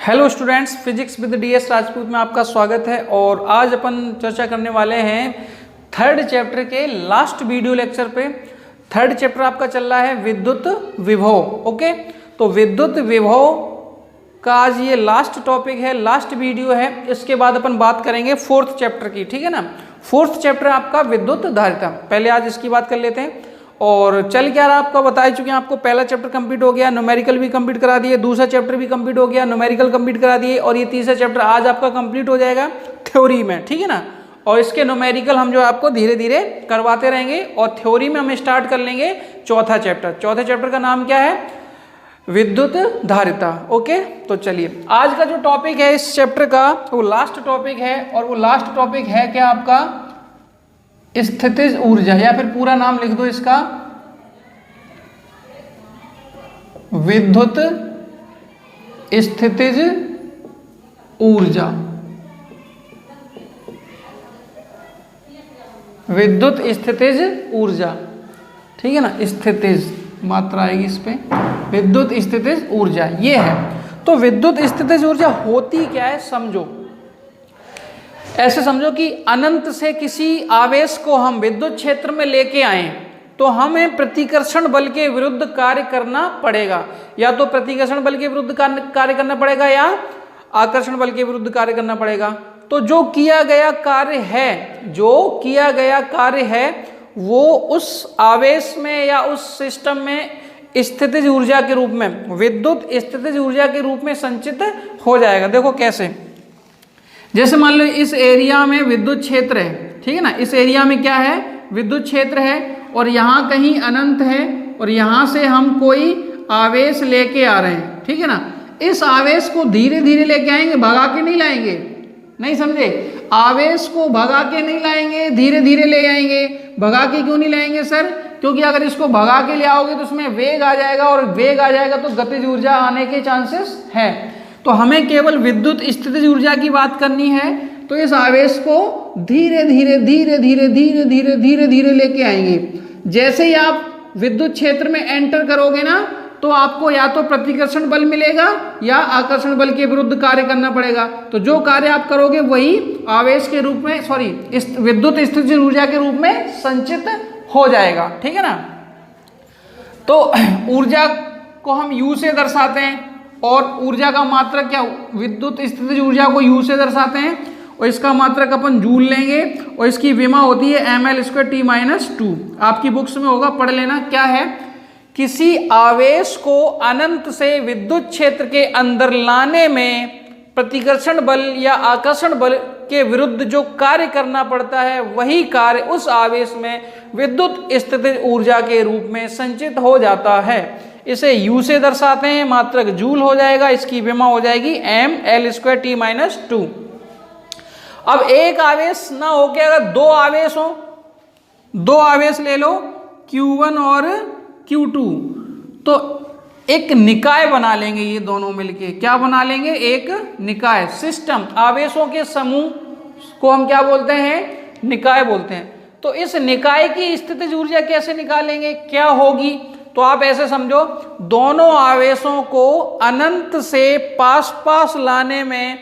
Hello students, physics with DS Rajput में आपका स्वागत है। और आज अपन चर्चा करने वाले हैं थर्ड चैप्टर के लास्ट वीडियो लेक्चर पे। थर्ड चैप्टर आपका चल रहा है विद्युत विभव। ओके, तो विद्युत विभव का आज ये लास्ट टॉपिक है, लास्ट वीडियो है। इसके बाद अपन बात करेंगे फोर्थ चैप्टर की, ठीक है ना। फोर्थ चैप्टर आपका विद्युत धारिता। पहले आज इसकी बात कर लेते हैं। और चल क्या रहा आपका बता चुके हैं, आपको पहला चैप्टर कंप्लीट हो गया, न्यूमेरिकल भी कंप्लीट करा दिए, दूसरा चैप्टर भी कंप्लीट हो गया, न्यूमेरिकल कंप्लीट करा दिए, और ये तीसरा चैप्टर आज आपका कंप्लीट हो जाएगा थ्योरी में, ठीक है ना। और इसके न्यूमेरिकल हम जो आपको धीरे धीरे करवाते रहेंगे, और थ्योरी में हम स्टार्ट कर लेंगे चौथा चैप्टर। चौथे चैप्टर का नाम क्या है? विद्युत धारिता। ओके, तो चलिए आज का जो टॉपिक है इस चैप्टर का वो लास्ट टॉपिक है, और वो लास्ट टॉपिक है क्या आपका? स्थितिज ऊर्जा, या फिर पूरा नाम लिख दो इसका विद्युत स्थितिज ऊर्जा। विद्युत स्थितिज ऊर्जा, ठीक है ना। स्थितिज मात्रा आएगी इस पे, विद्युत स्थितिज ऊर्जा ये है। तो विद्युत स्थितिज ऊर्जा होती क्या है समझो। ऐसे समझो कि अनंत से किसी आवेश को हम विद्युत क्षेत्र में लेके आए तो हमें प्रतिकर्षण बल के विरुद्ध कार्य करना पड़ेगा। या तो प्रतिकर्षण बल के विरुद्ध कार्य करना पड़ेगा, या आकर्षण बल के विरुद्ध कार्य करना पड़ेगा। तो जो किया गया कार्य है वो उस आवेश में या उस सिस्टम में स्थितिज ऊर्जा के रूप में, विद्युत स्थितिज ऊर्जा के रूप में संचित हो जाएगा। देखो कैसे, जैसे मान लो इस एरिया में विद्युत क्षेत्र है, ठीक है ना। इस एरिया में क्या है? विद्युत क्षेत्र है, और यहाँ कहीं अनंत है, और यहाँ से हम कोई आवेश लेके आ रहे हैं, ठीक है ना। इस आवेश को धीरे धीरे लेके आएंगे, भगा के नहीं लाएंगे, नहीं समझे। आवेश को भगा के नहीं लाएंगे, धीरे धीरे ले आएंगे। भगा के क्यों नहीं लाएंगे सर? क्योंकि अगर इसको भगा के ले आओगे तो उसमें वेग आ जाएगा, और वेग आ जाएगा तो गतिज ऊर्जा आने के चांसेस है। तो हमें केवल विद्युत स्थितिज ऊर्जा की बात करनी है। तो इस आवेश को धीरे धीरे धीरे धीरे धीरे धीरे धीरे धीरे लेके आएंगे। जैसे ही आप विद्युत क्षेत्र में एंटर करोगे ना, तो आपको या तो प्रतिकर्षण बल मिलेगा या आकर्षण बल के विरुद्ध कार्य करना पड़ेगा। तो जो कार्य आप करोगे वही आवेश के रूप में, विद्युत स्थितिज ऊर्जा के रूप में संचित हो जाएगा, ठीक है ना। तो ऊर्जा को हम यू से दर्शाते हैं, और ऊर्जा का मात्रक क्या? विद्युत स्थितिज ऊर्जा को यू से दर्शाते हैं, और इसका मात्रक अपन जूल लेंगे, और इसकी विमा होती है ml²T-2। आपकी बुक्स में होगा, पढ़ लेना। क्या है? किसी आवेश को अनंत से विद्युत क्षेत्र के अंदर लाने में प्रतिकर्षण बल या आकर्षण बल के विरुद्ध जो कार्य करना पड़ता है, वही कार्य उस आवेश में विद्युत स्थितिज ऊर्जा के रूप में संचित हो जाता है। इसे U से दर्शाते हैं, मात्रक जूल हो जाएगा, इसकी विमा हो जाएगी ml²T-2। अब एक आवेश ना होके अगर दो आवेश हो, दो आवेश ले लो Q1 और Q2, तो एक निकाय बना लेंगे ये दोनों मिलके। क्या बना लेंगे? एक निकाय, सिस्टम। आवेशों के समूह को हम क्या बोलते हैं? निकाय बोलते हैं। तो इस निकाय की स्थितिज ऊर्जा कैसे निकालेंगे, क्या होगी? तो आप ऐसे समझो, दोनों आवेशों को अनंत से पास पास लाने में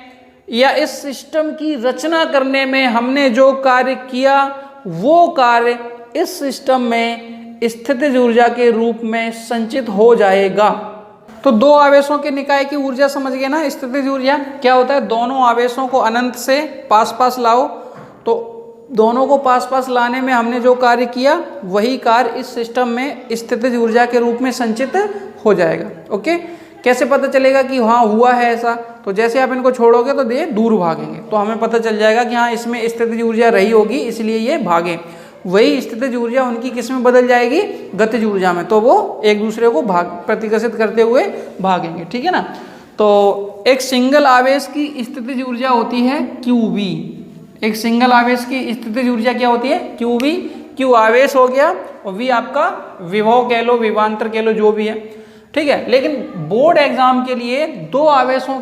या इस सिस्टम की रचना करने में हमने जो कार्य किया, वो कार्य इस सिस्टम में स्थितिज ऊर्जा के रूप में संचित हो जाएगा। तो दो आवेशों के निकाय की ऊर्जा समझ गए ना। स्थितिज ऊर्जा क्या होता है? दोनों आवेशों को अनंत से पास पास लाओ, तो दोनों को पास पास लाने में हमने जो कार्य किया, वही कार्य इस सिस्टम में स्थितिज ऊर्जा के रूप में संचित हो जाएगा। ओके, कैसे पता चलेगा कि हाँ हुआ है ऐसा? तो जैसे आप इनको छोड़ोगे तो ये दूर भागेंगे, तो हमें पता चल जाएगा कि हाँ इसमें स्थितिज ऊर्जा रही होगी, इसलिए ये भागे। वही स्थितिज ऊर्जा उनकी किस में बदल जाएगी? गतिज ऊर्जा में। तो वो एक दूसरे को प्रतिकर्षित करते हुए भागेंगे, ठीक है ना। तो एक सिंगल आवेश की स्थितिज ऊर्जा होती है QV। एक सिंगल आवेश की स्थितिज ऊर्जा क्या होती है? QV। Q आवेश हो गया, और V आपका विभव कह लो, विभवांतर कह लो, जो भी है, ठीक है। लेकिन बोर्ड एग्जाम के लिए दो आवेशों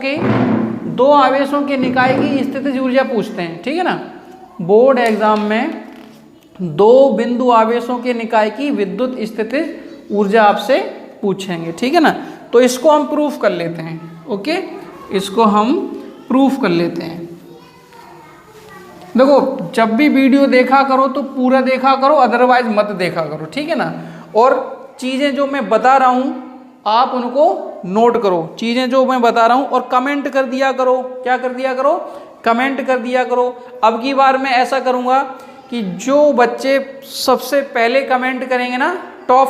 के निकाय की स्थितिज ऊर्जा पूछते हैं, ठीक है ना। बोर्ड एग्जाम में दो बिंदु आवेशों के निकाय की विद्युत स्थितिज ऊर्जा आपसे पूछेंगे, ठीक है ना। तो इसको हम प्रूफ कर लेते हैं। ओके, इसको हम प्रूफ कर लेते हैं। देखो जब भी वीडियो देखा करो तो पूरा देखा करो, अदरवाइज मत देखा करो, ठीक है ना। और चीज़ें जो मैं बता रहा हूँ आप उनको नोट करो, चीज़ें जो मैं बता रहा हूँ, और कमेंट कर दिया करो। क्या कर दिया करो? कमेंट कर दिया करो। अब की बार मैं ऐसा करूँगा कि जो बच्चे सबसे पहले कमेंट करेंगे ना, टॉप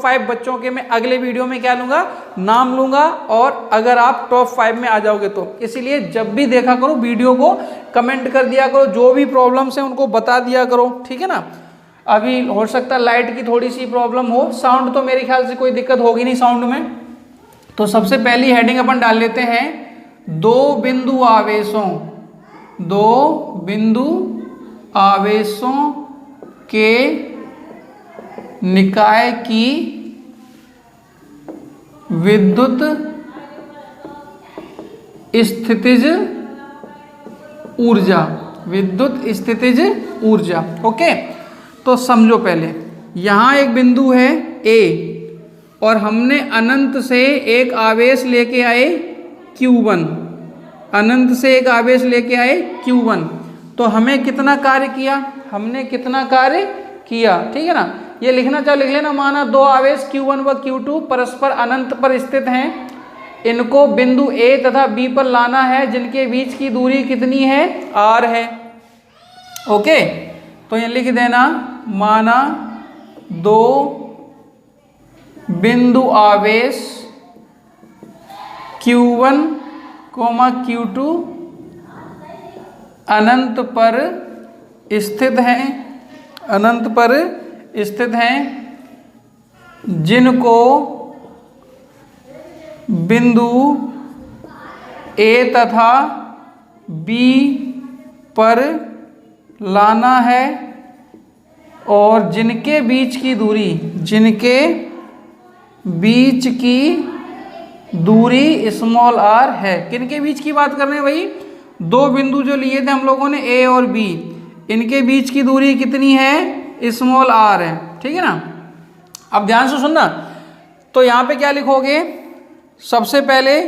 5 बच्चों के मैं अगले वीडियो में क्या लूँगा? नाम लूँगा। और अगर आप टॉप 5 में आ जाओगे तो इसीलिए जब भी देखा करो वीडियो को कमेंट कर दिया करो, जो भी प्रॉब्लम्स हैं उनको बता दिया करो, ठीक है ना। अभी हो सकता है लाइट की थोड़ी सी प्रॉब्लम हो, साउंड तो मेरे ख्याल से कोई दिक्कत होगी नहीं साउंड में। तो सबसे पहली हेडिंग अपन डाल लेते हैं, 2 बिंदु आवेशों के निकाय की विद्युत स्थितिज ऊर्जा। ओके, तो समझो पहले, यहां एक बिंदु है A और हमने अनंत से एक आवेश लेके आए Q1, तो हमें कितना कार्य किया? हमने कितना कार्य किया, ठीक है ना। ये लिखना चाहो लिख लेना। माना 2 आवेश Q1 व Q2 परस्पर अनंत पर स्थित हैं, इनको बिंदु A तथा B पर लाना है, जिनके बीच की दूरी कितनी है? R है। ओके, तो ये लिख देना, माना 2 बिंदु आवेश Q1, Q2 अनंत पर स्थित हैं, जिनको बिंदु A तथा B पर लाना है, और जिनके बीच की दूरी स्मॉल r है। किनके बीच की बात कर रहे हैं भाई? 2 बिंदु जो लिए थे हम लोगों ने A और B, इनके बीच की दूरी कितनी है? स्मॉल r है, ठीक है ना। अब ध्यान से सुनना, तो यहाँ पे क्या लिखोगे? सबसे पहले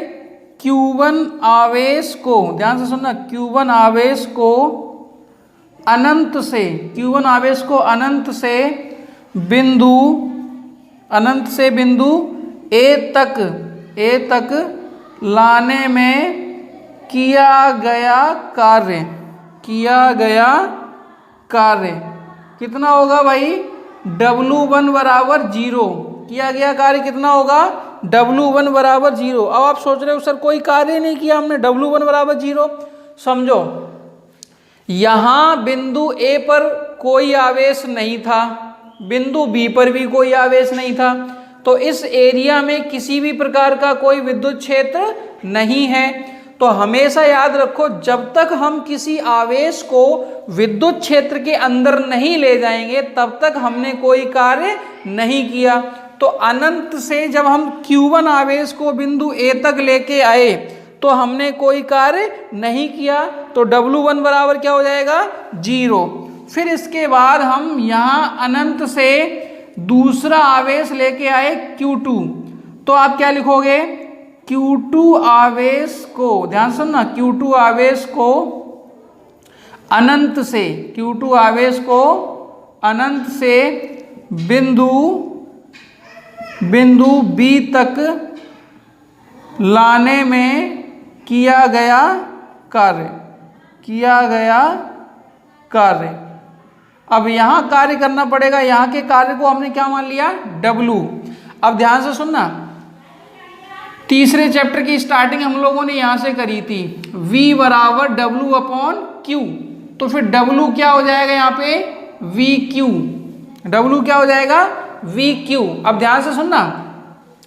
Q1 आवेश को, ध्यान से सुनना, Q1 आवेश को अनंत से बिंदु A तक लाने में किया गया कार्य कितना होगा भाई? W1 बराबर 0। किया गया कार्य कितना होगा? W1 बराबर 0। अब आप सोच रहे हो सर कोई कार्य नहीं किया हमने, W1 बराबर 0। समझो, यहां बिंदु A पर कोई आवेश नहीं था, बिंदु B पर भी कोई आवेश नहीं था, तो इस एरिया में किसी भी प्रकार का कोई विद्युत क्षेत्र नहीं है। तो हमेशा याद रखो, जब तक हम किसी आवेश को विद्युत क्षेत्र के अंदर नहीं ले जाएंगे तब तक हमने कोई कार्य नहीं किया। तो अनंत से जब हम Q1 आवेश को बिंदु A तक लेके आए तो हमने कोई कार्य नहीं किया, तो W1 बराबर क्या हो जाएगा? 0। फिर इसके बाद हम यहाँ अनंत से दूसरा आवेश लेके आए Q2, तो आप क्या लिखोगे? Q2 आवेश को, ध्यान सुनना, Q2 आवेश को अनंत से बिंदु B तक लाने में किया गया कार्य। अब यहां कार्य करना पड़ेगा, यहां के कार्य को हमने क्या मान लिया? W। अब ध्यान से सुनना, तीसरे चैप्टर की स्टार्टिंग हम लोगों ने यहां से करी थी, V बराबर W/Q, तो फिर W क्या हो जाएगा यहाँ पे? VQ। W क्या हो जाएगा? VQ। अब ध्यान से सुनना,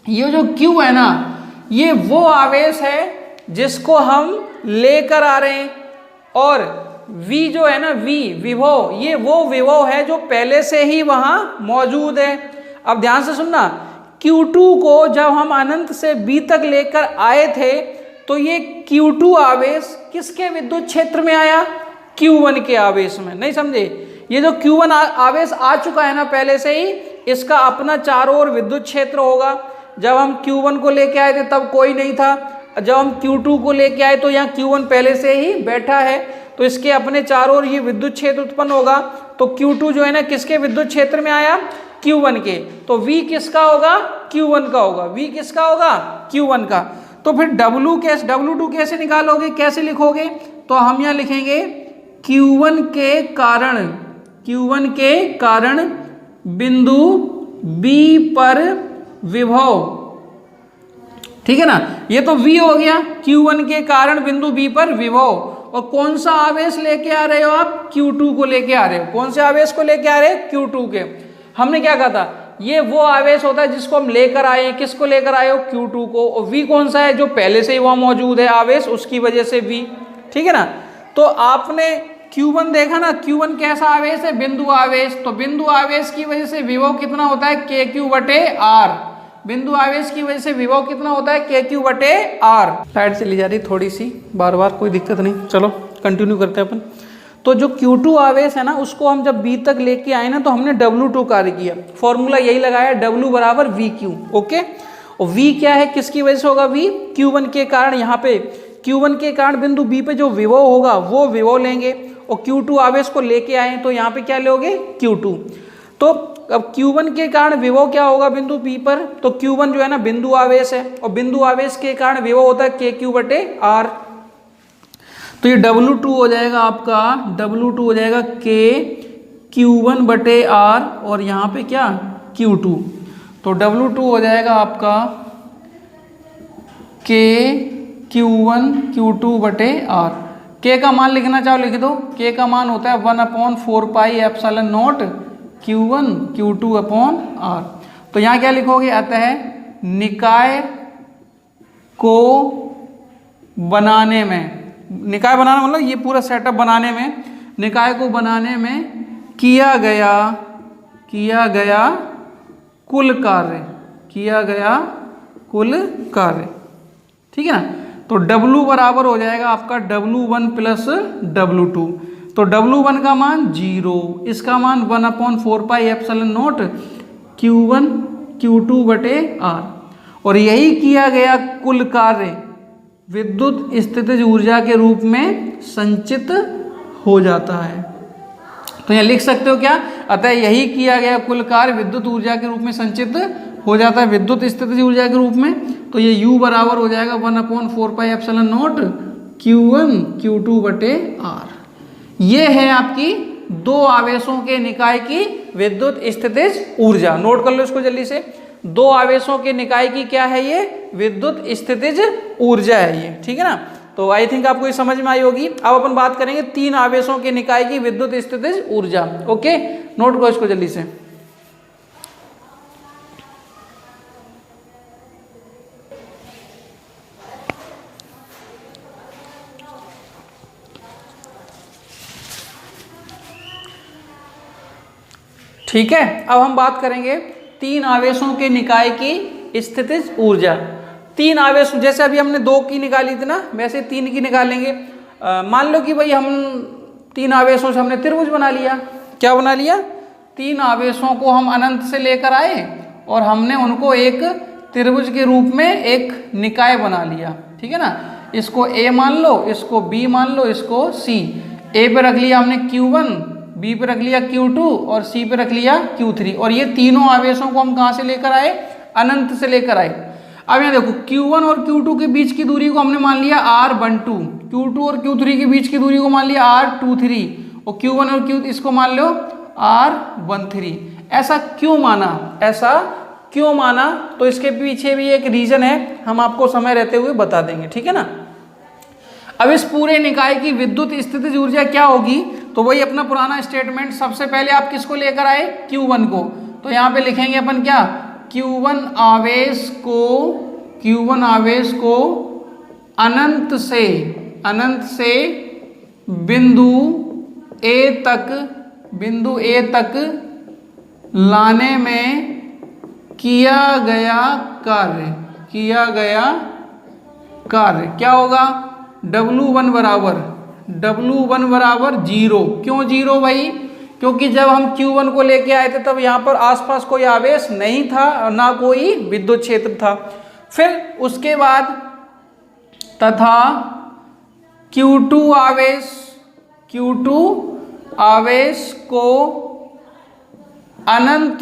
ये जो Q है ना, ये वो आवेश है जिसको हम लेकर आ रहे हैं, और V जो है ना, विभव, ये वो विभव है जो पहले से ही वहां मौजूद है। अब ध्यान से सुनना, Q2 को जब हम अनंत से B तक लेकर आए थे तो ये Q2 आवेश किसके विद्युत क्षेत्र में आया? Q1 के आवेश में। नहीं समझे? ये जो Q1 आवेश आ चुका है ना पहले से ही, इसका अपना चारों ओर विद्युत क्षेत्र होगा। जब हम Q1 को लेके आए थे तब कोई नहीं था, जब हम Q2 को लेके आए तो यहाँ Q1 पहले से ही बैठा है, तो इसके अपने चारों ओर ये विद्युत क्षेत्र उत्पन्न होगा। तो Q2 जो है ना किसके विद्युत क्षेत्र में आया, Q1 के, तो V किसका होगा, Q1 का होगा। V किसका होगा, Q1 का। तो फिर W2 कैसे निकालोगे, कैसे लिखोगे, तो हम यहाँ लिखेंगे Q1 के कारण बिंदु B पर विभव, ठीक है ना, ये तो V हो गया, Q1 के कारण बिंदु B पर विभव। और कौन सा आवेश लेके आ रहे हो आप, Q2 को लेके आ रहे हो। कौन से आवेश को लेके आ रहे हैं, Q2 के। हमने क्या कहा था, ये वो आवेश होता है जिसको हम लेकर आए हैं, किसको लेकर आए हो, Q2 को। और V कौन सा है, जो पहले से ही वहां मौजूद है आवेश, उसकी वजह से V, ठीक है ना। तो आपने Q1 देखा ना, Q1 कैसा आवेश है, बिंदु आवेश। तो बिंदु आवेश की वजह से विभव कितना होता है, KQ/R। बिंदु आवेश की वजह से विभव कितना होता है, KQ/R। साइड चली जा रही थोड़ी सी, बार बार, कोई दिक्कत नहीं, चलो कंटिन्यू करते हैं अपन। तो जो Q2 आवेश है ना, उसको हम जब B तक लेके आए ना, तो हमने W2 कार्य किया, फॉर्मूला यही लगाया, W = VQ, ओके। और V क्या है, किसकी वजह से होगा, V Q1 के कारण, यहाँ पे Q1 के कारण बिंदु B पे जो विभव होगा वो विभव लेंगे, और Q2 आवेश को लेके आए तो यहाँ पे क्या लोगे, Q2। तो अब Q1 के कारण विभव क्या होगा बिंदु P पर, तो Q1 जो है ना बिंदु आवेश है, और बिंदु आवेश के कारण विभव होता है KQ/R। तो ये W2 हो जाएगा आपका, W2 हो जाएगा KQ1/R, और यहाँ पे क्या, Q2। तो W2 हो जाएगा आपका KQ1 Q2/R। K का मान लिखना चाहो लिख दो, K का मान होता है 1/4πε0 Q1 Q2/R। तो यहाँ क्या लिखोगे, अतः निकाय को बनाने में, निकाय बनाना मतलब ये पूरा सेटअप बनाने में, निकाय को बनाने में किया गया कुल कार्य, ठीक है ना। तो W बराबर हो जाएगा आपका W1 + W2। तो W1 का मान 0, इसका मान 1/4πε0 Q1 Q2/R। और यही किया गया कुल कार्य विद्युत स्थितिज ऊर्जा के रूप में संचित हो जाता है। तो यहाँ लिख सकते हो क्या, अतः यही किया गया कुल कार्य विद्युत ऊर्जा के रूप में संचित हो जाता है, विद्युत स्थितिज ऊर्जा के रूप में। तो ये U बराबर हो जाएगा 1/4πε0 Q1 Q2/R। ये है आपकी दो आवेशों के निकाय की विद्युत स्थितिज ऊर्जा। नोट कर लो इसको जल्दी से, दो आवेशों के निकाय की क्या है, ये विद्युत स्थितिज ऊर्जा है ये, ठीक है ना। तो आई थिंक आपको ये समझ में आई होगी। अब अपन बात करेंगे तीन आवेशों के निकाय की विद्युत स्थितिज ऊर्जा, ओके। नोट करो इसको जल्दी से। ठीक है, अब हम बात करेंगे तीन आवेशों के निकाय की स्थितिज ऊर्जा। तीन आवेश, जैसे अभी हमने दो की निकाली थी ना, वैसे तीन की निकालेंगे। मान लो कि भाई हम तीन आवेशों से हमने त्रिभुज बना लिया। क्या बना लिया, तीन आवेशों को हम अनंत से लेकर आए और हमने उनको एक त्रिभुज के रूप में एक निकाय बना लिया, ठीक है ना। इसको A मान लो, इसको B मान लो, इसको C। A पे रख लिया हमने Q1, B पे रख लिया Q2 और C पे रख लिया Q3। और ये तीनों आवेशों को हम कहाँ से लेकर आए, अनंत से लेकर आए। अब यहाँ देखो Q1 और Q2 के बीच की दूरी को हमने मान लिया R12, Q2 और Q3 के बीच की दूरी को मान लिया R23, और Q1 और Q इसको मान लो R13। ऐसा क्यों माना, ऐसा क्यों माना, तो इसके पीछे भी एक रीजन है, हम आपको समय रहते हुए बता देंगे, ठीक है ना। अब इस पूरे निकाय की विद्युत स्थितिज ऊर्जा क्या होगी, तो वही अपना पुराना स्टेटमेंट। सबसे पहले आप किसको लेकर आए, Q1 को। तो यहाँ पे लिखेंगे अपन क्या, Q1 आवेश को अनंत से बिंदु A तक लाने में किया गया कार्य क्या होगा, W1 बराबर 0। क्यों 0 भाई, क्योंकि जब हम Q1 को लेके आए थे तब यहाँ पर आसपास कोई आवेश नहीं था, ना कोई विद्युत क्षेत्र था। फिर उसके बाद तथा Q2 आवेश को अनंत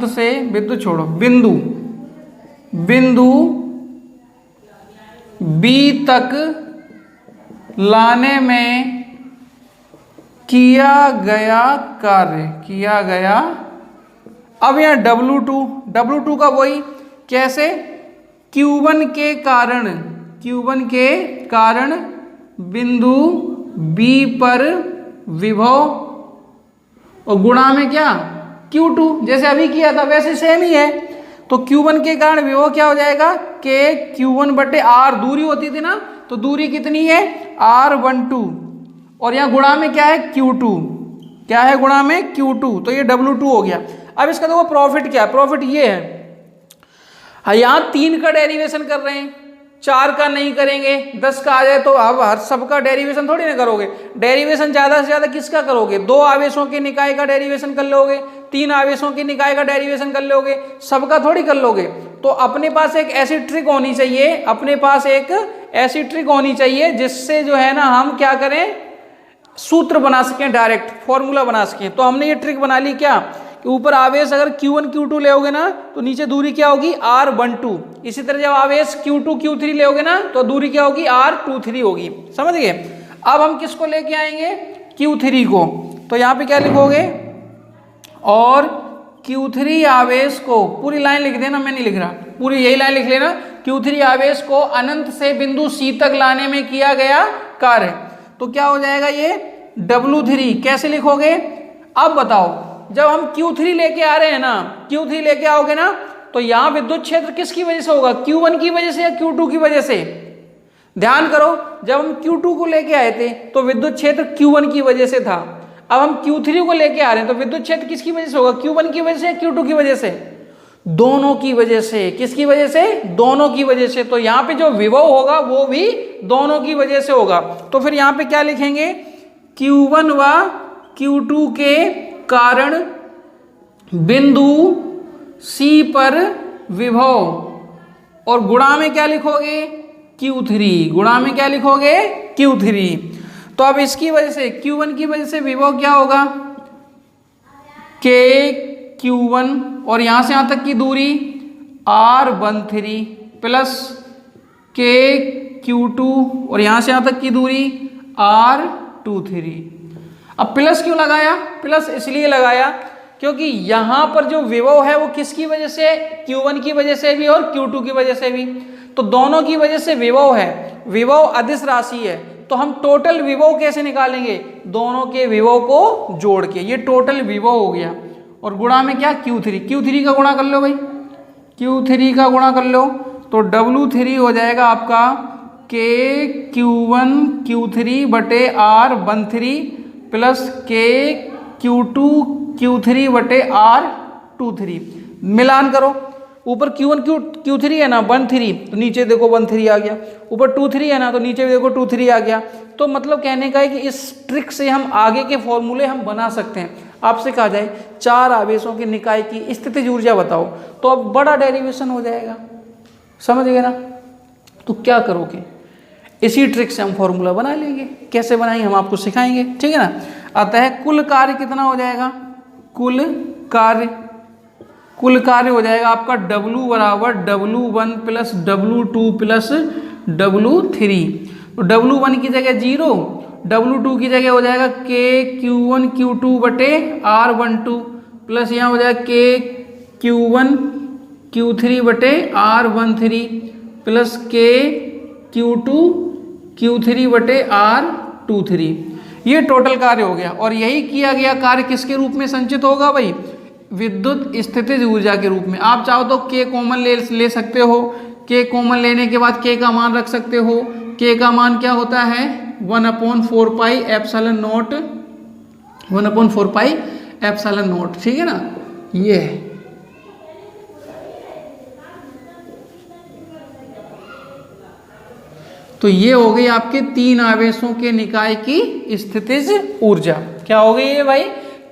से विद्युत छोड़ो बिंदु B तक लाने में किया गया अब यहाँ W2 का वही कैसे, Q1 के कारण बिंदु B पर विभव और गुणा में क्या Q2, जैसे अभी किया था वैसे सेम ही है। तो Q1 के कारण विभव क्या हो जाएगा के Q1/R, दूरी होती थी ना, तो दूरी कितनी है R12 और यहाँ गुणा में क्या है Q2, गुणा में Q2, तो ये W2 हो गया। अब इसका देखो प्रॉफिट क्या है, प्रॉफिट ये है, यहाँ 3 का डेरिवेशन कर रहे हैं, 4 का नहीं करेंगे, 10 का आ जाए तो अब हर सबका डेरिवेशन थोड़ी ना करोगे। डेरिवेशन ज्यादा से ज्यादा किसका करोगे, 2 आवेशों के निकाय का डेरिवेशन कर लोगे, 3 आवेशों के निकाय का डेरिवेशन कर लोगे, सबका थोड़ी कर लोगे। तो अपने पास एक ऐसी ट्रिक होनी चाहिए, जिससे जो है ना हम क्या करें, सूत्र बना सकें, डायरेक्ट फॉर्मूला बना सकें। तो हमने ये ट्रिक बना ली क्या, कि ऊपर आवेश अगर Q1 Q2 लेओगे ना तो नीचे दूरी क्या होगी R12। इसी तरह जब आवेश Q2 Q3 लेओगे ना तो दूरी क्या होगी R23 होगी। समझ गए। अब हम किसको लेके आएंगे, Q3 को। तो यहाँ पे क्या लिखोगे, और Q3 आवेश को, पूरी लाइन लिख देना, मैं नहीं लिख रहा, पूरी यही लाइन लिख लेना। Q3 आवेश को अनंत से बिंदु C तक लाने में किया गया कार्य। तो क्या हो जाएगा ये W3, कैसे लिखोगे। अब बताओ, जब हम Q3 लेके आ रहे हैं ना, Q3 लेके आओगे ना, तो यहां विद्युत क्षेत्र किसकी वजह से होगा, Q1 की वजह से या Q2 की वजह से। ध्यान करो, जब हम Q2 को लेके आए थे तो विद्युत क्षेत्र Q1 की वजह से था। अब हम Q3 को लेके आ रहे हैं तो विद्युत क्षेत्र किसकी वजह से होगा, Q1 की वजह से या Q2 की वजह से, दोनों की वजह से। किसकी वजह से, दोनों की वजह से। तो यहाँ पे जो विभव होगा वो भी दोनों की वजह से होगा। तो फिर यहाँ पे क्या लिखेंगे, Q1 व Q2 के कारण बिंदु C पर विभव, और गुणा में क्या लिखोगे Q3, गुणा में क्या लिखोगे Q3। तो अब इसकी वजह से, Q1 की वजह से विभव क्या होगा KQ1, और यहां से यहां तक की दूरी R13 प्लस KQ2, और यहां से यहां तक की दूरी R23। अब प्लस क्यों लगाया, प्लस इसलिए लगाया क्योंकि यहां पर जो विभव है वो किसकी वजह से, Q1 की वजह से भी और Q2 की वजह से भी। तो दोनों की वजह से विभव है, विभव अदिश राशि है। तो हम टोटल विभव कैसे निकालेंगे, दोनों के विभव को जोड़ के, ये टोटल विभव हो गया। और गुणा में क्या Q3 का गुणा कर लो भाई, Q3 का गुणा कर लो, तो W3 हो जाएगा आपका KQ1 Q3/R13 plus KQ2 Q3/R23। मिलान करो, ऊपर Q1 Q3 है ना 13, तो नीचे देखो 13 आ गया, ऊपर 23 है ना तो नीचे देखो 23 आ गया। तो मतलब कहने का है कि इस ट्रिक से हम आगे के फॉर्मूले हम बना सकते हैं। आपसे कहा जाए 4 आवेशों के निकाय की स्थितिज ऊर्जा बताओ, तो अब बड़ा डेरिवेशन हो जाएगा, समझ गए ना। तो क्या करोगे, इसी ट्रिक से हम फॉर्मूला बना लेंगे। कैसे बनाएंगे हम आपको सिखाएंगे, ठीक है ना। अतः कुल कार्य कितना हो जाएगा, कुल कार्य हो जाएगा आपका W बराबर W1 plus W2 plus W3। तो W1 की जगह 0, W2 की जगह हो जाएगा KQ1 Q2/R12 प्लस यहाँ हो जाएगा KQ1 Q3/R13 plus KQ2 Q3/R23। ये टोटल कार्य हो गया। और यही किया गया कार्य किसके रूप में संचित होगा भाई, विद्युत स्थितिज ऊर्जा के रूप में। आप चाहो तो K कॉमन ले सकते हो, K कॉमन लेने के बाद K का मान रख सकते हो। K का मान क्या होता है 1/4πε0, ठीक है ना। ये है, तो ये हो गई आपके 3 आवेशों के निकाय की स्थितिज ऊर्जा। क्या हो गई ये भाई,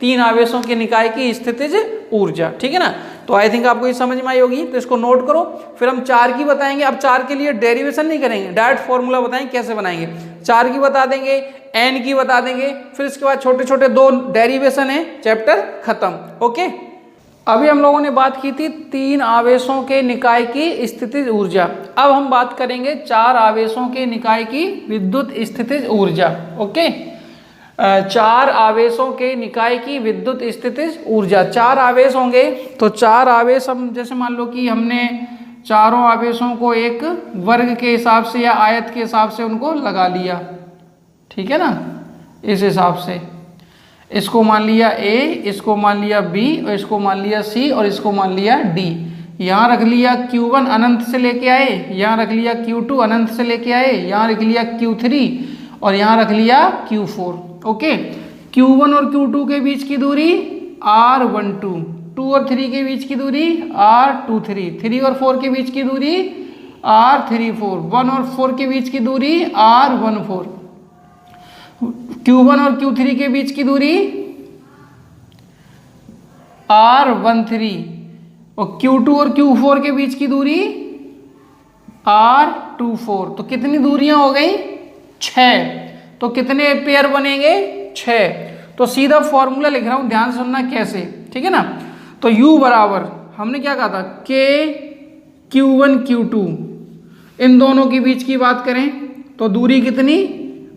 3 आवेशों के निकाय की स्थितिज ऊर्जा, ठीक है ना। तो तो आई थिंक आपको ये समझ में आई होगी, तो इसको नोट करो। फिर हम 4 की बताएंगे। अब 4 के लिए डेरिवेशन नहीं करेंगे, डायरेक्ट फॉर्मूला बताएंगे कैसे बनाएंगे। 4 की बता देंगे, n की बता देंगे, फिर इसके बाद छोटे छोटे 2 डेरिवेशन है, चैप्टर खत्म। ओके, अभी हम लोगों ने बात की थी 3 आवेशों के निकाय की स्थितिज ऊर्जा। अब हम बात करेंगे 4 आवेशों के निकाय की विद्युत स्थितिज ऊर्जा। ओके, 4 आवेशों के निकाय की विद्युत स्थितिज ऊर्जा। 4 आवेश होंगे, तो 4 आवेश हम जैसे मान लो कि हमने चारों आवेशों को एक वर्ग के हिसाब से या आयत के हिसाब से उनको लगा लिया, ठीक है ना, इस हिसाब से। इसको मान लिया A, इसको मान लिया B, और इसको मान लिया C, और इसको मान लिया D। यहाँ रख लिया Q1 अनंत से लेके आए, यहाँ रख लिया Q2 अनंत से लेके आए, यहाँ रख लिया Q3, और यहाँ रख लिया Q4। ओके, Q1 और Q2 के बीच की दूरी R12, 2 और 3 के बीच की दूरी R23, 3 और 4 के बीच की दूरी R34, 1 और 4 के बीच की दूरी R14, Q1 और Q3 के बीच की दूरी R13, और Q2 और Q4 के बीच की दूरी R24। तो कितनी दूरियां हो गई? 6। तो कितने पेयर बनेंगे? 6। तो सीधा फॉर्मूला लिख रहा हूं, ध्यान से सुनना कैसे, ठीक है ना। तो U बराबर हमने क्या कहा था, K Q1 Q2, इन दोनों के बीच की बात करें तो दूरी कितनी?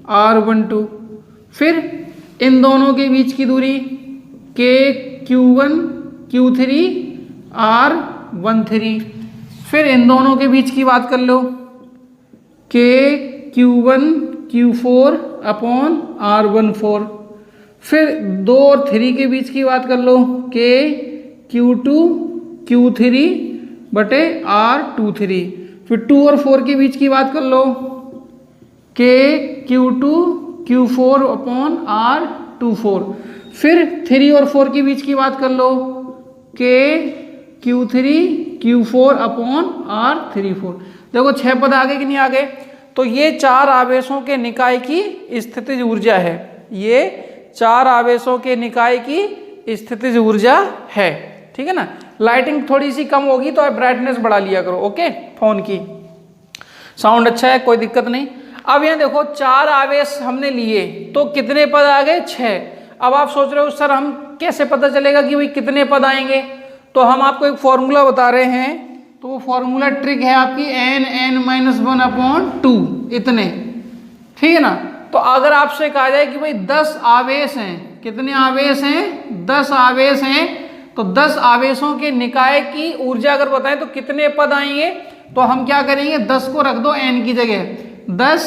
R12। फिर इन दोनों के बीच की दूरी K Q1 Q3 R13। फिर इन दोनों के बीच की बात कर लो, K Q1 Q4 upon R14। फिर 2 और 3 के बीच की बात कर लो, K Q2 Q3 बटे R23। फिर 2 और 4 के बीच की बात कर लो, K Q2 Q4 upon R24। फिर 3 और 4 के बीच की बात कर लो, K Q3 Q4 upon R34। देखो 6 पद आगे कि नहीं आगे। तो ये 4 आवेशों के निकाय की स्थितिज ऊर्जा है, ये 4 आवेशों के निकाय की स्थितिज ऊर्जा है, ठीक है ना। लाइटिंग थोड़ी सी कम होगी तो आप ब्राइटनेस बढ़ा लिया करो, ओके। फोन की साउंड अच्छा है, कोई दिक्कत नहीं। अब यहाँ देखो 4 आवेश हमने लिए तो कितने पद आ गए? 6। अब आप सोच रहे हो सर हम कैसे पता चलेगा कि भाई कितने पद आएंगे? तो हम आपको एक फॉर्मूला बता रहे हैं, तो वो फॉर्मूला ट्रिक है आपकी n-1 अपॉन 2, इतने, ठीक है ना। तो अगर आपसे कहा जाए कि भाई 10 आवेश हैं, कितने आवेश हैं? 10 आवेश हैं, तो 10 आवेशों के निकाय की ऊर्जा अगर बताएं तो कितने पद आएंगे? तो हम क्या करेंगे, 10 को रख दो n की जगह, 10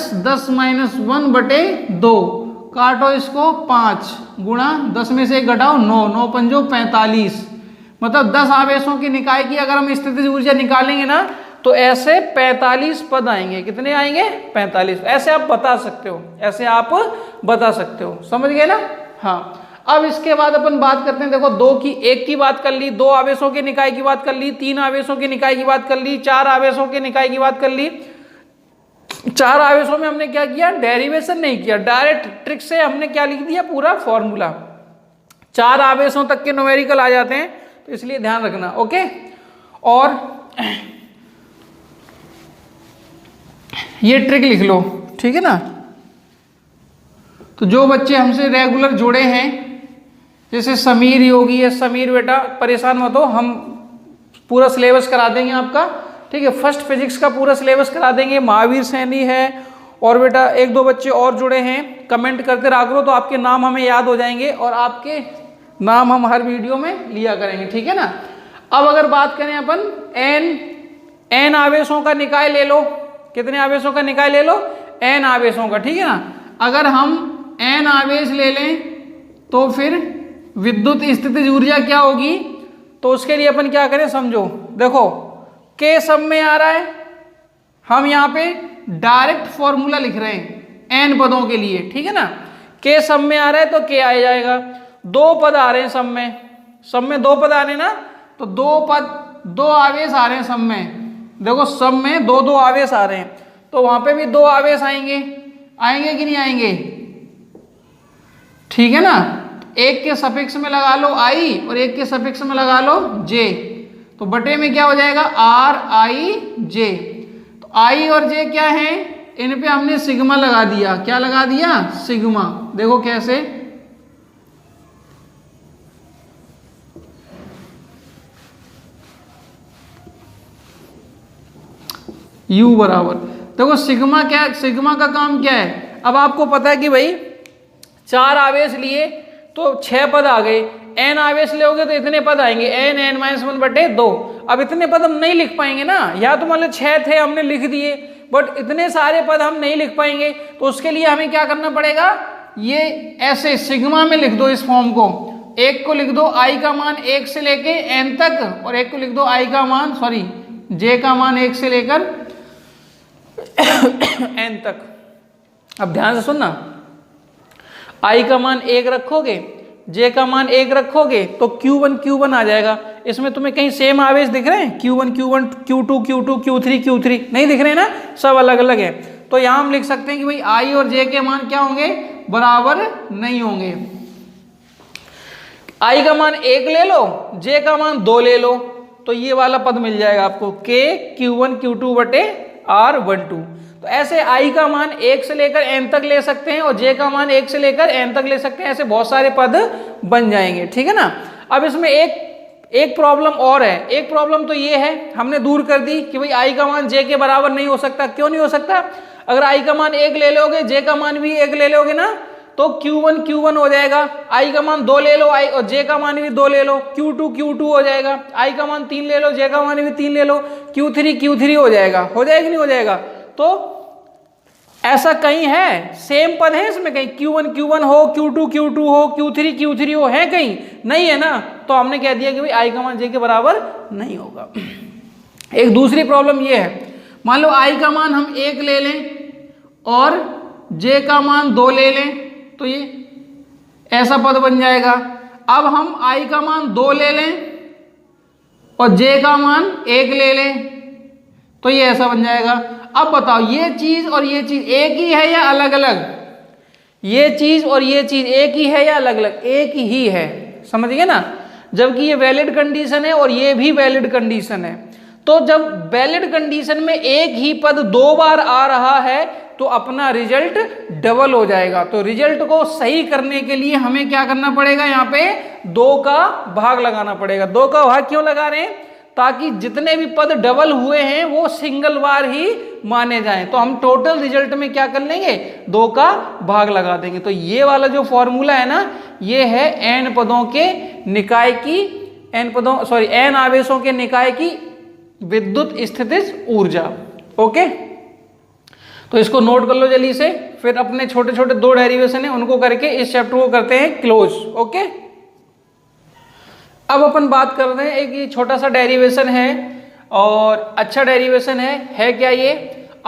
-1 बटे 2, काटो इसको 5 गुणा 10 में से 1 घटाओ 9, 9 पंजो 45। मतलब 10 आवेशों की निकाय की अगर हम स्थितिज ऊर्जा निकालेंगे ना तो ऐसे 45 पद आएंगे। कितने आएंगे? 45। ऐसे आप बता सकते हो, ऐसे आप बता सकते हो, समझ गए ना। हाँ, अब इसके बाद अपन बात करते हैं, देखो 2 की 1 की बात कर ली, 2 आवेशों के निकाय की बात कर ली, 3 आवेशों के निकाय की बात कर ली, 4 आवेशों के निकाय की बात कर ली। 4 आवेशों में हमने क्या किया? डेरिवेशन नहीं किया, डायरेक्ट ट्रिक से हमने क्या लिख दिया? पूरा फॉर्मूला। 4 आवेशों तक के न्यूमेरिकल आ जाते हैं, तो इसलिए ध्यान रखना, ओके। और ये ट्रिक लिख लो, ठीक है ना। तो जो बच्चे हमसे रेगुलर जुड़े हैं, जैसे समीर योगी है, समीर बेटा परेशान मत हो, हम पूरा सिलेबस करा देंगे आपका, ठीक है। फर्स्ट फिजिक्स का पूरा सिलेबस करा देंगे। महावीर सैनी है, और बेटा 1-2 बच्चे और जुड़े हैं, कमेंट करते रहा करो तो आपके नाम हमें याद हो जाएंगे और आपके नाम हम हर वीडियो में लिया करेंगे, ठीक है ना। अब अगर बात करें अपन n आवेशों का निकाय ले लो, कितने आवेशों का निकाय ले लो? n आवेशों का, ठीक है ना। अगर हम n आवेश ले लें तो फिर विद्युत स्थितिज ऊर्जा क्या होगी? तो उसके लिए अपन क्या करें समझो, देखो K सब में आ रहा है, हम यहाँ पे डायरेक्ट फॉर्मूला लिख रहे हैं n पदों के लिए, ठीक है ना। K सब में आ रहा है तो K आ जाएगा। 2 पद आ रहे हैं सब में 2 पद आ रहे हैं ना, तो 2 आवेश आ रहे हैं सब में। देखो सब में 2 आवेश आ रहे हैं, तो वहां पे भी 2 आवेश आएंगे कि नहीं आएंगे? ठीक है ना। एक के सफिक्स में लगा लो I और एक के सफिक्स में लगा लो J, तो बटे में क्या हो जाएगा आर आई जे। तो आई और जे क्या है, इन पे हमने सिग्मा लगा दिया। क्या लगा दिया, सिग्मा। देखो कैसे, U बराबर, देखो सिग्मा क्या, सिग्मा का काम क्या है। अब आपको पता है कि भाई 4 आवेश लिए तो 6 पद आ गए, n आवेश लोगे तो इतने पद आएंगे, n-1 बटे 2। अब इतने पद हम नहीं लिख पाएंगे ना, या तो मान लो 6 थे हमने लिख दिए, बट इतने सारे पद हम नहीं लिख पाएंगे। तो उसके लिए हमें क्या करना पड़ेगा, ये ऐसे सिग्मा में लिख दो इस फॉर्म को। एक को लिख दो i का मान 1 से लेके n तक, और एक को लिख दो i का मान j का मान 1 से लेकर n तक। अब ध्यान से सुनना, i का मान 1 रखोगे, j का मान 1 रखोगे तो Q1 आ जाएगा। इसमें तुम्हें कहीं सेम आवेश दिख रहे हैं, Q1 Q2 Q3 नहीं दिख रहे हैं ना, सब अलग अलग है। तो यहां हम लिख सकते हैं कि भाई i और j के मान क्या होंगे, बराबर नहीं होंगे। i का मान 1 ले लो, j का मान 2 ले लो, तो ये वाला पद मिल जाएगा आपको K Q1 Q2 बटे R12। तो ऐसे i का मान 1 से लेकर n तक ले सकते हैं, और j का मान 1 से लेकर n तक ले सकते हैं। ऐसे बहुत सारे पद बन जाएंगे, ठीक है ना। अब इसमें एक प्रॉब्लम और है। एक प्रॉब्लम तो ये है, हमने दूर कर दी कि भाई i का मान j के बराबर नहीं हो सकता। क्यों नहीं हो सकता, अगर i का मान 1 ले लोगे, j का मान भी 1 ले लोगे ना, तो Q1 हो जाएगा। i का मान 2 ले लो, i और j का मान भी 2 ले लो, Q2 हो जाएगा। i का मान 3 ले लो, j का मान भी 3 ले लो, Q3 हो जाएगा। हो जाएगा नहीं हो जाएगा। तो ऐसा कहीं है, सेम पद है इसमें, कहीं Q1 हो, Q2 हो, Q3 हो, है कहीं नहीं है ना। तो हमने कह दिया कि भाई i का मान j के बराबर नहीं होगा। एक दूसरी प्रॉब्लम ये है, मान लो i का मान हम 1 ले लें और j का मान 2 ले लें, तो ये ऐसा पद बन जाएगा। अब हम i का मान 2 ले लें और j का मान 1 ले लें, तो ये ऐसा बन जाएगा। अब बताओ, ये चीज और ये चीज एक ही है या अलग अलग, ये चीज और ये चीज एक ही है या अलग अलग, एक ही है, समझ गए ना। जबकि ये वैलिड कंडीशन है और ये भी वैलिड कंडीशन है। तो जब वैलिड कंडीशन में एक ही पद 2 बार आ रहा है तो अपना रिजल्ट डबल हो जाएगा। तो रिजल्ट को सही करने के लिए हमें क्या करना पड़ेगा, यहाँ पे 2 का भाग लगाना पड़ेगा। 2 का भाग क्यों लगा रहे हैं, ताकि जितने भी पद डबल हुए हैं वो सिंगल बार ही माने जाएं। तो हम टोटल रिजल्ट में क्या कर लेंगे, 2 का भाग लगा देंगे। तो ये वाला जो फॉर्मूला है ना, ये है n पदों के निकाय की, n आवेशों के निकाय की विद्युत स्थितिज ऊर्जा। ओके, तो इसको नोट कर लो जल्दी से, फिर अपने छोटे छोटे 2 डेरिवेशन है उनको करके इस चैप्टर को करते हैं क्लोज। ओके, अब अपन बात कर रहे हैं, एक ये छोटा सा डेरिवेशन है और अच्छा डेरिवेशन है क्या ये,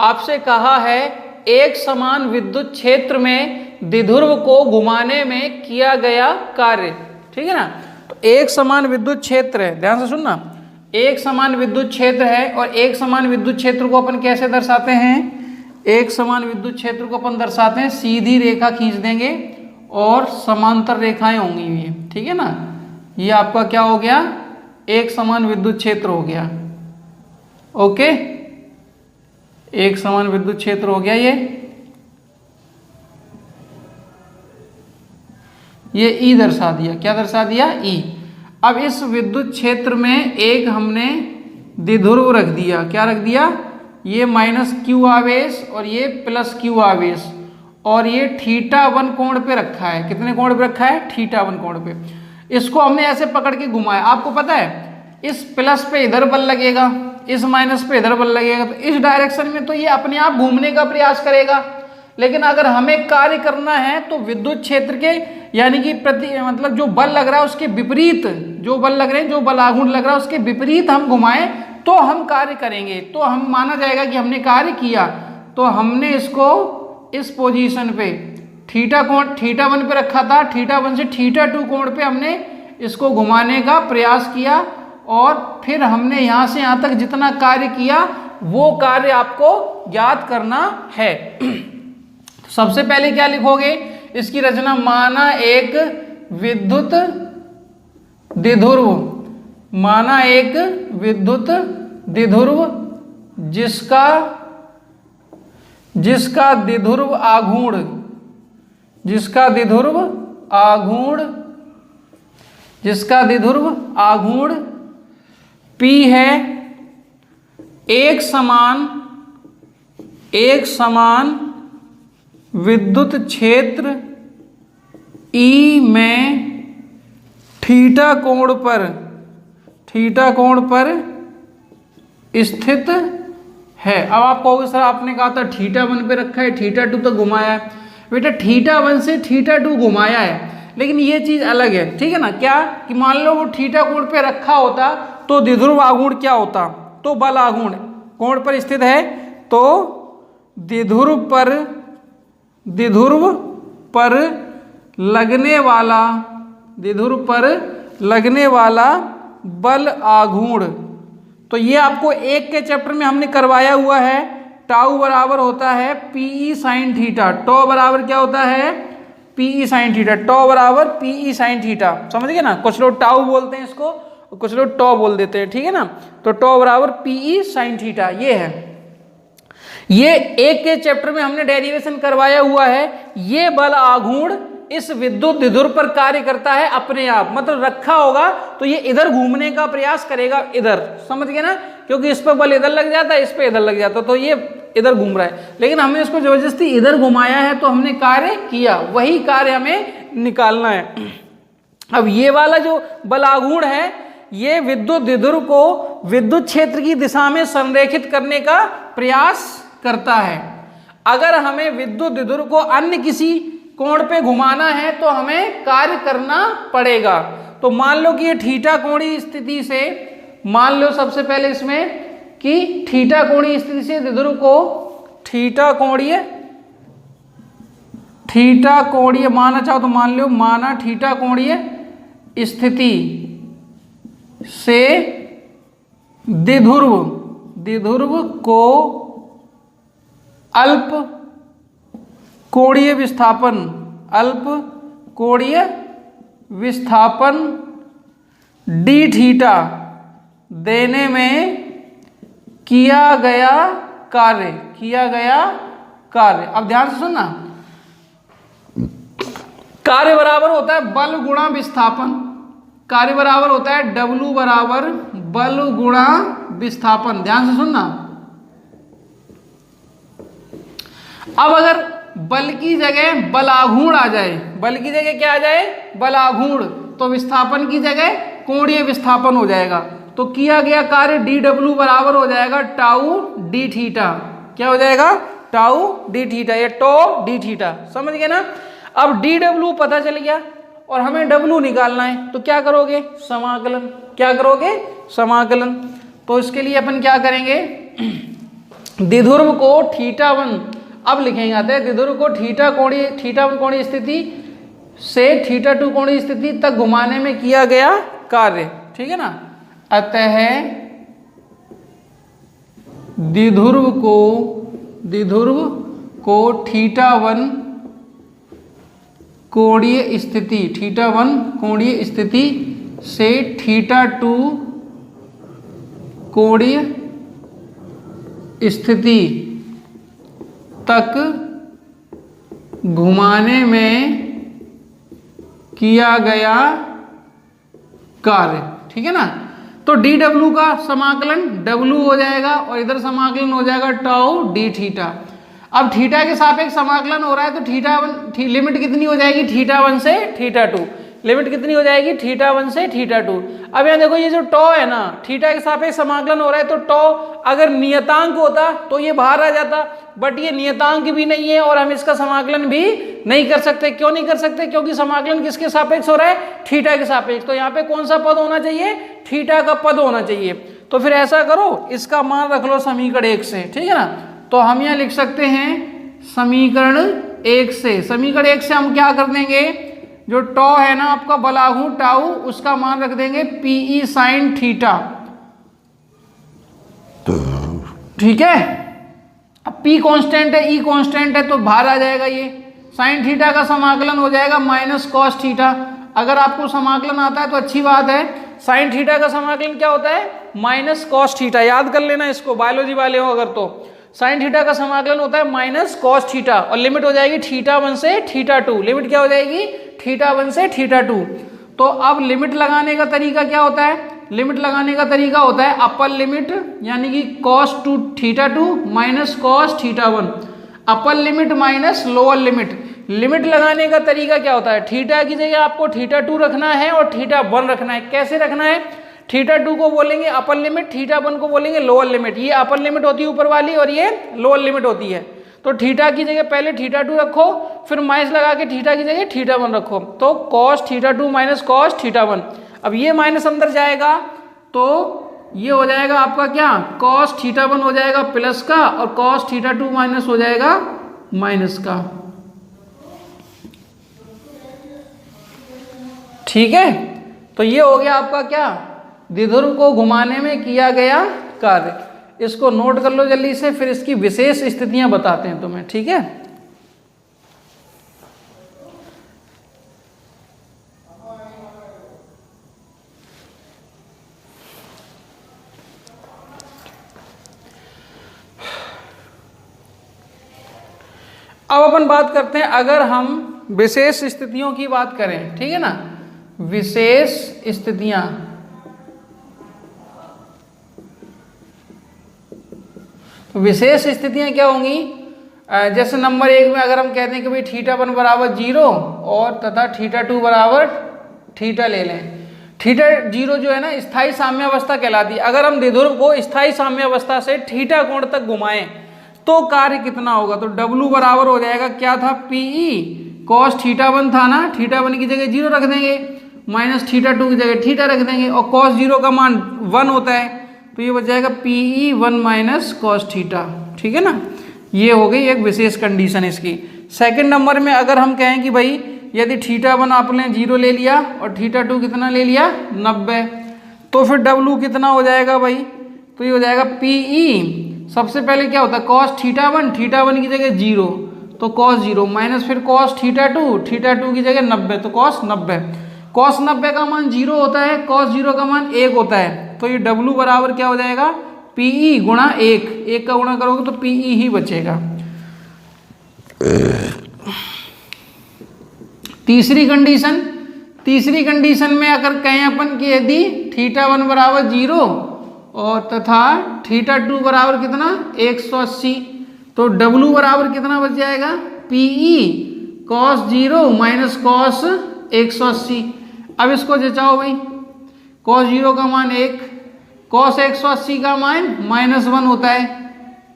आपसे कहा है एक समान विद्युत क्षेत्र में द्विध्रुव को घुमाने में किया गया कार्य। ठीक है ना, तो एक समान विद्युत क्षेत्र है, ध्यान से सुनना, एक समान विद्युत क्षेत्र है। और एक समान विद्युत क्षेत्र को अपन कैसे दर्शाते हैं, एक समान विद्युत क्षेत्र को अपन दर्शाते हैं, सीधी रेखा खींच देंगे और समांतर रेखाएं होंगी ये। ठीक है ना, ये आपका क्या हो गया, एक समान विद्युत क्षेत्र हो गया। ओके, एक समान विद्युत क्षेत्र हो गया ये ई दर्शा दिया। क्या दर्शा दिया, ई। अब इस विद्युत क्षेत्र में एक हमने द्विध्रुव रख दिया। क्या रख दिया, ये -q आवेश और ये +q आवेश, और ये θ1 कोण पे रखा है। कितने कोण पे रखा है, θ1 कोण पे। इसको हमने ऐसे पकड़ के घुमाया। आपको पता है इस प्लस पे इधर बल लगेगा, इस माइनस पे इधर बल लगेगा, तो इस डायरेक्शन में तो ये अपने आप घूमने का प्रयास करेगा। लेकिन अगर हमें कार्य करना है तो विद्युत क्षेत्र के यानी कि मतलब जो बल लग रहा है उसके विपरीत, जो बल लग रहे हैं, जो बल आघूर्ण लग रहा है उसके विपरीत हम घुमाएं तो हम कार्य करेंगे, तो हम माना जाएगा कि हमने कार्य किया। तो हमने इसको इस पोजीशन पे θ1 पे रखा था, θ1 से θ2 कोण पे हमने इसको घुमाने का प्रयास किया, और फिर हमने यहाँ से यहाँ तक जितना कार्य किया वो कार्य आपको ज्ञात करना है। सबसे पहले क्या लिखोगे, इसकी रचना, माना एक विद्युत द्विध्रुव माना एक विद्युत द्विध्रुव जिसका द्विध्रुव आघूर्ण P है, एक समान विद्युत क्षेत्र E में थीटा कोण पर स्थित है। अब आप कहोगे सर आपने कहा था θ1 पे रखा है, θ2 तो घुमाया है। बेटा θ1 से θ2 घुमाया है, लेकिन ये चीज अलग है, ठीक है ना। क्या कि मान लो वो थीटा कोण पे रखा होता तो द्विध्रुव आघूर्ण क्या होता, तो बल आघूर्ण कोण पर स्थित है, तो द्विध्रुव पर लगने वाला बल आघूर्ण, तो ये आपको एक के चैप्टर में हमने करवाया हुआ है। टाउ बराबर होता है पीई साइन थीटा, टॉ बराबर क्या होता है, पीई साइन थीटा, टॉ बराबर पीई साइन थीटा, समझ गए ना। कुछ लोग टाउ बोलते हैं इसको, कुछ लोग टॉ बोल देते हैं, ठीक है ना। तो टॉ बराबर पीई साइन थीटा ये है। ये एक के चैप्टर में हमने डेरिवेशन करवाया हुआ है। ये बल आघूर्ण इस विद्युत द्विध्रुव पर कार्य करता है अपने आप, मतलब रखा होगा तो ये इधर घूमने का प्रयास करेगा, इधर, समझ गए ना, क्योंकि इस पर बल इधर लग जाता है, इस पे इधर लग जाता है, तो ये इधर घूम रहा है, लेकिन हमने इसको जबरदस्ती इधर घुमाया है तो हमने कार्य किया, वही कार्य हमें निकालना है। अब ये वाला जो बल आघूर्ण है ये विद्युत द्विध्रुव को विद्युत क्षेत्र की दिशा में संरेखित करने का प्रयास करता है। अगर हमें विद्युत द्विध्रुव को अन्य किसी कोण पे घुमाना है तो हमें कार्य करना पड़ेगा। तो मान लो कि ये थीटा कोणीय स्थिति से, मान लो सबसे पहले इसमें कि थीटा कोणीय स्थिति से द्विध्रुव को थीटा कोणीय माना चाहो तो मान लो, माना थीटा कोणीय स्थिति से द्विध्रुव को अल्प कोणीय विस्थापन डी थीटा देने में किया गया कार्य। अब ध्यान से सुनना, कार्य बराबर होता है बल गुणा विस्थापन, कार्य बराबर होता है W बराबर बल गुणा विस्थापन। ध्यान से सुनना। अब अगर बल की जगह बल आघूर्ण आ जाए, बल की जगह क्या आ जाए, बल आघूर्ण, तो विस्थापन की जगह कोणीय विस्थापन हो जाएगा। तो किया गया कार्य dW बराबर हो जाएगा टाउ डी थीटा। क्या हो जाएगा, टाउ डी थीटा, या टॉ डी थीटा, समझ गए ना। अब dW पता चल गया और हमें W निकालना है, तो क्या करोगे, समाकलन। क्या करोगे, समाकलन। तो इसके लिए अपन क्या करेंगे, द्विध्रुव को θ1 अब लिखेंगे, आते हैं द्विध्रुव को θ1 कोणीय स्थिति से θ2 कोणीय स्थिति तक घुमाने में किया गया कार्य, ठीक है ना। अतः द्विध्रुव को θ1 कोणीय स्थिति से θ2 कोणीय स्थिति तक घुमाने में किया गया कार्य, ठीक है ना। तो dW का समाकलन W हो जाएगा और इधर समाकलन हो जाएगा टाउ डी थीटा। अब थीटा के सापेक्ष समाकलन हो रहा है तो लिमिट कितनी हो जाएगी, θ1 से θ2, लिमिट कितनी हो जाएगी, θ1 से θ2। अब यहाँ देखो ये जो टॉ है ना, थीटा के सापेक्ष समाकलन हो रहा है, तो टॉ अगर नियतांक होता तो ये बाहर आ जाता, बट ये नियतांक भी नहीं है और हम इसका समाकलन भी नहीं कर सकते। क्यों नहीं कर सकते, क्योंकि समाकलन किसके सापेक्ष हो रहा है, थीटा के सापेक्ष। तो यहाँ पे कौन सा पद होना चाहिए, थीटा का पद होना चाहिए। तो फिर ऐसा करो, इसका मान रख लो समीकरण 1 से, ठीक है ना। तो हम यहाँ लिख सकते हैं समीकरण 1 से, समीकरण 1 से हम क्या कर देंगे, जो टॉ है ना आपका बल आघूर्ण टाउ, उसका मान रख देंगे पीई साइन थीटा, ठीक है। अब P कांस्टेंट है, E कांस्टेंट है, तो बाहर आ जाएगा ये। साइन थीटा का समाकलन हो जाएगा माइनस कॉस थीटा। अगर आपको समाकलन आता है तो अच्छी बात है, साइन थीटा का समाकलन क्या होता है, माइनस कॉस थीटा। याद कर लेना इसको, बायोलॉजी वाले हो अगर तो। साइन थीटा का समाकलन होता है माइनस कॉस थीटा, और लिमिट हो जाएगी θ1 से θ2। लिमिट क्या हो जाएगी, θ1 से θ2। तो अब लिमिट लगाने का तरीका क्या होता है, लिमिट लगाने का तरीका होता है अपर लिमिट यानी कि cos 2 θ2 minus cos θ1, upper limit minus lower limit. Limit लगाने का तरीका क्या होता है, थीटा की जगह आपको θ2 रखना है और θ1 रखना है। कैसे रखना है, θ2 को बोलेंगे अपर लिमिट, θ1 को बोलेंगे लोअर लिमिट। ये अपर लिमिट होती है ऊपर वाली और ये लोअर लिमिट होती है। तो थीटा की जगह पहले θ2 रखो, फिर माइनस लगा के थीटा की जगह θ1 रखो, तो cos θ2 माइनस cos θ1। अब ये माइनस अंदर जाएगा तो ये हो जाएगा आपका क्या, cos θ1 हो जाएगा प्लस का और cos θ2 माइनस हो जाएगा माइनस का। ठीक है, तो ये हो गया आपका क्या, द्विध्रुव को घुमाने में किया गया कार्य। इसको नोट कर लो जल्दी से, फिर इसकी विशेष स्थितियां बताते हैं तुम्हें। ठीक है, अब अपन बात करते हैं, अगर हम विशेष स्थितियों की बात करें, ठीक है ना, विशेष स्थितियां। तो विशेष स्थितियां क्या होंगी, जैसे नंबर 1 में अगर हम कहते हैं कि भाई θ1 बराबर 0 और तथा θ2 बराबर θ ले लें। θ0 जो है ना स्थायी साम्यावस्था कहलाती है। अगर हम द्विध्रुव को स्थायी साम्यावस्था से θ कोण तक घुमाएं तो कार्य कितना होगा, तो W बराबर हो जाएगा, क्या था, PE cos θ1 था ना, θ1 की जगह 0 रख देंगे, माइनस θ2 की जगह θ रख देंगे, और cos 0 का मान 1 होता है, तो ये बच जाएगा PE 1 माइनस cos θ। ठीक है ना, ये हो गई एक विशेष कंडीशन इसकी। सेकंड नंबर में अगर हम कहें कि भाई यदि θ1 आपने 0 ले लिया और θ2 कितना ले लिया 90, तो फिर W कितना हो जाएगा भाई, तो ये हो जाएगा PE, सबसे पहले क्या होता है cos θ1 की जगह 0 तो cos 0 माइनस फिर cos θ2 की जगह 90 तो cos 90। cos 90 का मान 0 होता है, cos 0 का मान 1 होता है, तो ये W बराबर क्या हो जाएगा, PE गुणा 1 का गुणा करोगे तो PE ही बचेगा। तीसरी कंडीशन में अगर कहें अपन कि यदि θ1 बराबर 0 और तथा θ2 बराबर कितना 180, तो W बराबर कितना बच जाएगा, PE cos 0 माइनस cos 180। अब इसको जचाओ भाई, cos 0 का मान 1, cos 180 का मान -1 होता है,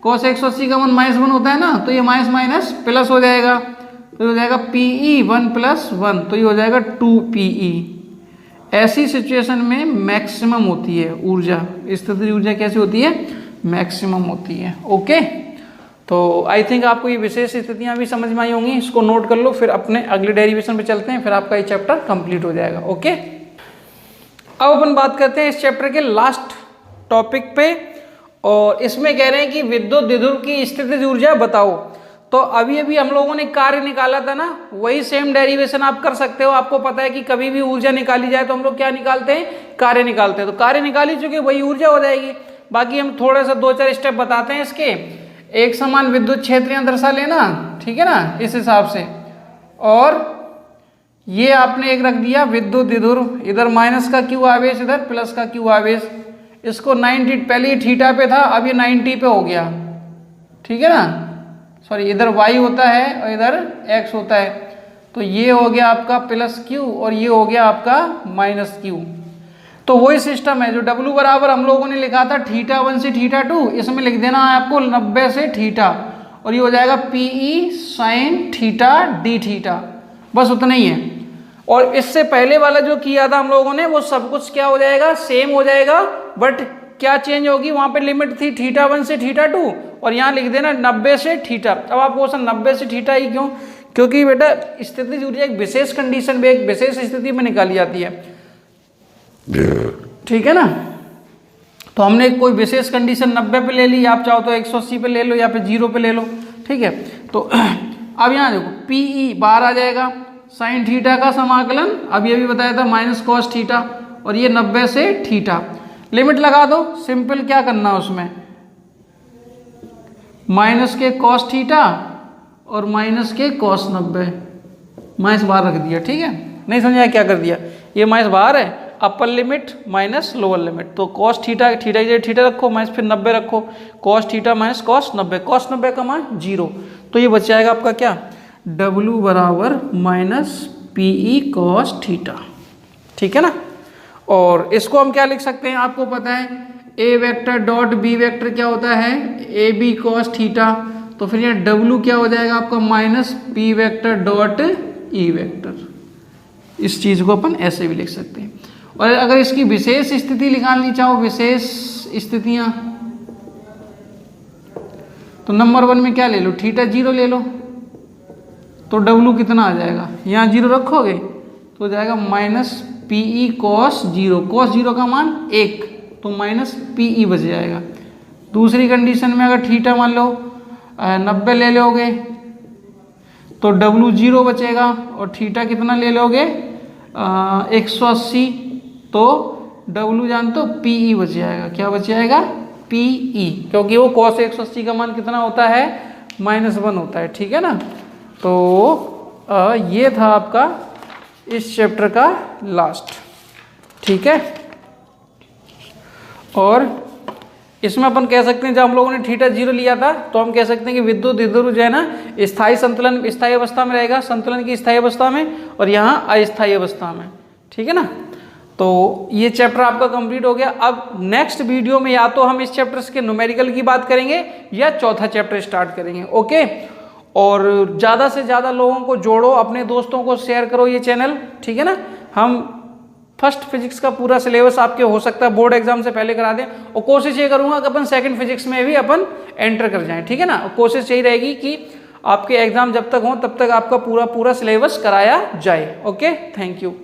cos 180 का मान -1 होता है ना, तो ये माइनस माइनस प्लस हो जाएगा, तो हो जाएगा PE 1 + 1, तो ये हो जाएगा 2PE। ऐसी सिचुएशन में मैक्सिमम होती है ऊर्जा, स्थितिज ऊर्जा कैसी होती है, मैक्सिमम होती है। ओके, तो आई थिंक आपको ये विशेष स्थितियां भी समझ में आई होंगी, इसको नोट कर लो, फिर अपने अगले डेरिवेशन पे चलते हैं, फिर आपका ये चैप्टर कंप्लीट हो जाएगा। ओके, अब अपन बात करते हैं इस चैप्टर के लास्ट टॉपिक पे, और इसमें कह रहे हैं कि विद्युत द्विध्रुव की स्थितिज ऊर्जा बताओ। तो अभी अभी हम लोगों ने कार्य निकाला था ना, वही सेम डेरिवेशन आप कर सकते हो। आपको पता है कि कभी भी ऊर्जा निकाली जाए तो हम लोग क्या निकालते हैं, कार्य निकालते हैं। तो कार्य निकाली चुके वही ऊर्जा हो जाएगी। बाकी हम थोड़ा सा 2-4 स्टेप बताते हैं इसके। एक समान विद्युत क्षेत्र दर्शा लेना, ठीक है ना, इस हिसाब से, और ये आपने एक रख दिया विद्युत द्विध्रुव, इधर माइनस का Q आवेश, इधर प्लस का Q आवेश। इसको 90, पहले ये थीटा पे था, अब ये 90 पे हो गया, ठीक है ना, सॉरी इधर y होता है और इधर x होता है, तो ये हो गया आपका प्लस Q और ये हो गया आपका माइनस Q। तो वही सिस्टम है जो W बराबर हम लोगों ने लिखा था θ1 से θ2, इसमें लिख देना है आपको 90 से θ, और ये हो जाएगा PE sin θ dθ, बस उतना ही है। और इससे पहले वाला जो किया था हम लोगों ने वो सब कुछ क्या हो जाएगा, सेम हो जाएगा, बट क्या चेंज होगी, वहां पे लिमिट थी θ1 से θ2 और यहाँ लिख देना 90 से θ। अब आप क्वेश्चन 90 से θ ही क्यों, क्योंकि बेटा स्थितिज ऊर्जा एक विशेष कंडीशन में, एक विशेष स्थिति में निकाली जाती है, ठीक है ना। तो हमने कोई विशेष कंडीशन 90 पे ले ली, आप चाहो तो 180 पे ले लो या फिर 0 पे ले लो, ठीक है। तो अब यहाँ देखो PE बाहर आ जाएगा, sin θ का समाकलन अभी अभी बताया था माइनस cos θ, और ये 90 से थीटा। लिमिट लगा दो, सिंपल क्या करना है उसमें, माइनस के कॉस थीटा और माइनस के कॉस 90, माइनस बाहर रख दिया। ठीक है, नहीं समझा क्या कर दिया, ये माइनस बाहर है, अपर लिमिट माइनस लोअर लिमिट, तो कॉस थीटा, थीटा की जगह थीटा रखो, माइनस फिर 90 रखो, cos theta minus cos 90, cos 90 का मान 0, तो ये बच जाएगा आपका क्या, W बराबर माइनस PE कॉस थीटा। ठीक है ना। और इसको हम क्या लिख सकते हैं, आपको पता है A vector dot B vector क्या होता है, AB कॉस थीटा, तो फिर यहाँ W क्या हो जाएगा आपका minus P vector dot E vector. इस चीज को अपन ऐसे भी लिख सकते हैं। और अगर इसकी विशेष स्थिति निकालनी चाहो, विशेष स्थितियां, तो नंबर 1 में क्या ले लो, थीटा 0 ले लो, तो W कितना आ जाएगा, यहाँ 0 रखोगे तो हो जाएगा माइनस PE कॉस 0, कॉस 0 का मान 1, तो माइनस PE बच जाएगा। दूसरी कंडीशन में अगर थीटा मान लो 90 ले लोगे तो W 0 बचेगा, और थीटा कितना ले लोगे 180, तो W जानते हो PE बच जाएगा, क्या बच जाएगा PE, क्योंकि वो cos 180 का मान कितना होता है, -1 होता है। ठीक है ना। तो ये था आपका इस चैप्टर का लास्ट। ठीक है, और इसमें अपन कह सकते हैं जब हम लोगों ने थीटा 0 लिया था तो हम कह सकते हैं कि विद्युत द्विध्रुव जो है ना स्थायी संतुलन, स्थायी अवस्था में रहेगा, संतुलन की स्थायी अवस्था में, और यहाँ अस्थायी अवस्था में। ठीक है ना। तो ये चैप्टर आपका कंप्लीट हो गया। अब नेक्स्ट वीडियो में या तो हम इस चैप्टर के न्यूमेरिकल की बात करेंगे या चौथा चैप्टर स्टार्ट करेंगे। ओके, और ज़्यादा से ज़्यादा लोगों को जोड़ो, अपने दोस्तों को शेयर करो ये चैनल। ठीक है ना। हम फर्स्ट फिजिक्स का पूरा सिलेबस आपके हो सकता है बोर्ड एग्जाम से पहले करा दें, और कोशिश ये करूंगा कि अपन सेकंड फिजिक्स में भी अपन एंटर कर जाएं। ठीक है ना। कोशिश यही रहेगी कि आपके एग्जाम जब तक हो तब तक आपका पूरा सिलेबस कराया जाए। Okay, thank you.